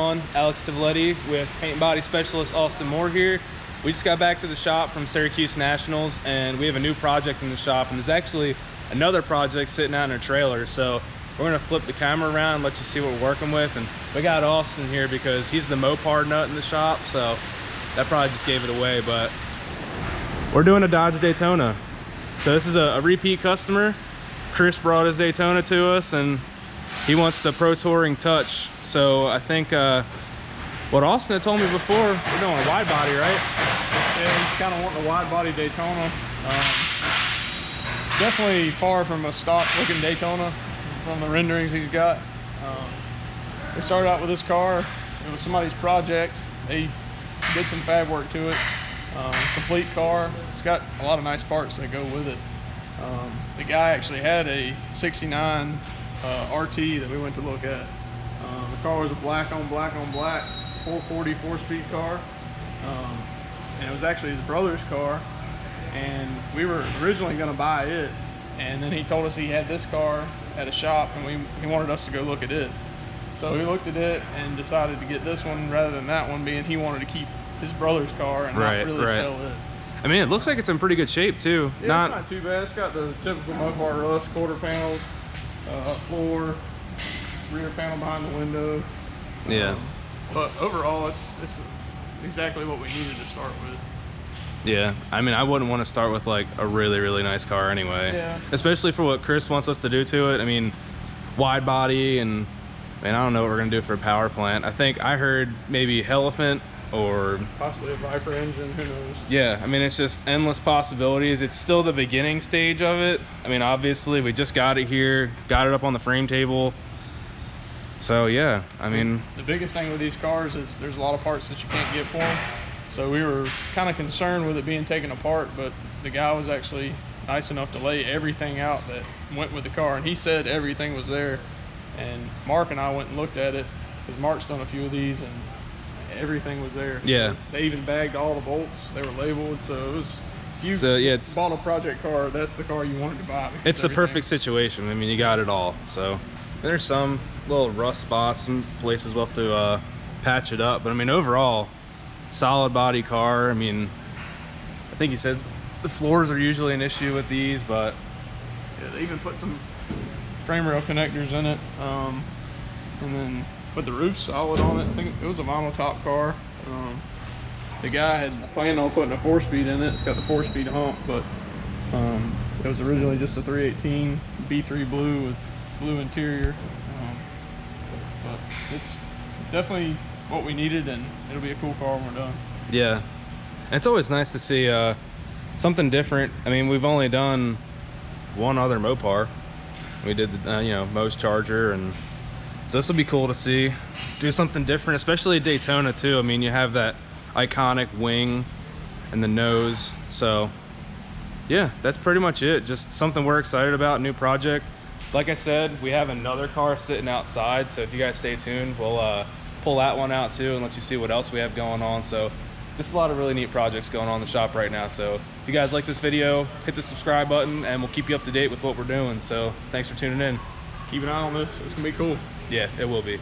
on? Alex Tivletti with paint and body specialist Austin Moore here. We just got back to the shop from Syracuse Nationals, and we have a new project in the shop, and there's actually another project sitting out in a trailer. So we're gonna flip the camera around and let you see what we're working with. And we got Austin here because he's the Mopar nut in the shop, so that probably just gave it away. But we're doing a Dodge Daytona. So this is a repeat customer. Chris brought his Daytona to us, and he wants the Pro Touring Touch. So I think what Austin had told me before, we're doing a wide body, right? Yeah, he's kind of wanting a wide body Daytona. Definitely far from a stock looking Daytona from the renderings he's got. We started out with this car. It was somebody's project. They did some fab work to it. Complete car. It's got a lot of nice parts that go with it. The guy actually had a 69 RT that we went to look at. The car was a black on black 440 4-speed car. And it was actually his brother's car, and we were originally going to buy it, and then he told us he had this car at a shop, and he wanted us to go look at it. So we looked at it and decided to get this one rather than that one, being he wanted to keep his brother's car and not really sell it. I mean, it looks like it's in pretty good shape too. Yeah, it's not too bad. It's got the typical Mopar rust, quarter panels, floor, rear panel behind the window. Yeah. But overall, it's exactly what we needed to start with. Yeah, I mean, I wouldn't want to start with like a really nice car anyway. Yeah. Especially for what Chris wants us to do to it. I mean, wide body, and I mean, I don't know what we're gonna do for a power plant. I think I heard maybe Elephant or possibly a Viper engine, who knows. Yeah, I mean, it's just endless possibilities. It's still the beginning stage of it. I mean, obviously we just got it here, got it up on the frame table. So yeah, I mean, the biggest thing with these cars is there's a lot of parts that you can't get for them. So we were kind of concerned with it being taken apart, but the guy was actually nice enough to lay everything out that went with the car, and he said everything was there. And Mark and I went and looked at it because Mark's done a few of these, and everything was there. Yeah. So they even bagged all the bolts. They were labeled, so it was. If so yeah, it's bought a project car, that's the car you wanted to buy. It's the perfect situation. I mean, you got it all. So there's some little rust spots, some places we'll have to patch it up, but I mean, overall, solid body car. I mean, I think you said the floors are usually an issue with these, but yeah, they even put some frame rail connectors in it, and then put the roof solid on it. I think it was a vinyl top car. The guy had planned on putting a 4-speed in it. It's got the 4-speed hump, but it was originally just a 318 B3 blue with blue interior. But it's definitely what we needed, and it'll be a cool car when we're done. Yeah, and it's always nice to see something different. I mean, we've only done one other Mopar. We did the you know, Mo's Charger, and so this will be cool to see. Do something different, especially Daytona too. I mean, you have that iconic wing and the nose. So yeah, that's pretty much it. Just something we're excited about, new project. Like I said, we have another car sitting outside, so if you guys stay tuned, we'll pull that one out too and let you see what else we have going on. So just a lot of really neat projects going on in the shop right now. So if you guys like this video, hit the subscribe button, and we'll keep you up to date with what we're doing. So thanks for tuning in. Keep an eye on this. It's gonna be cool. Yeah, it will be.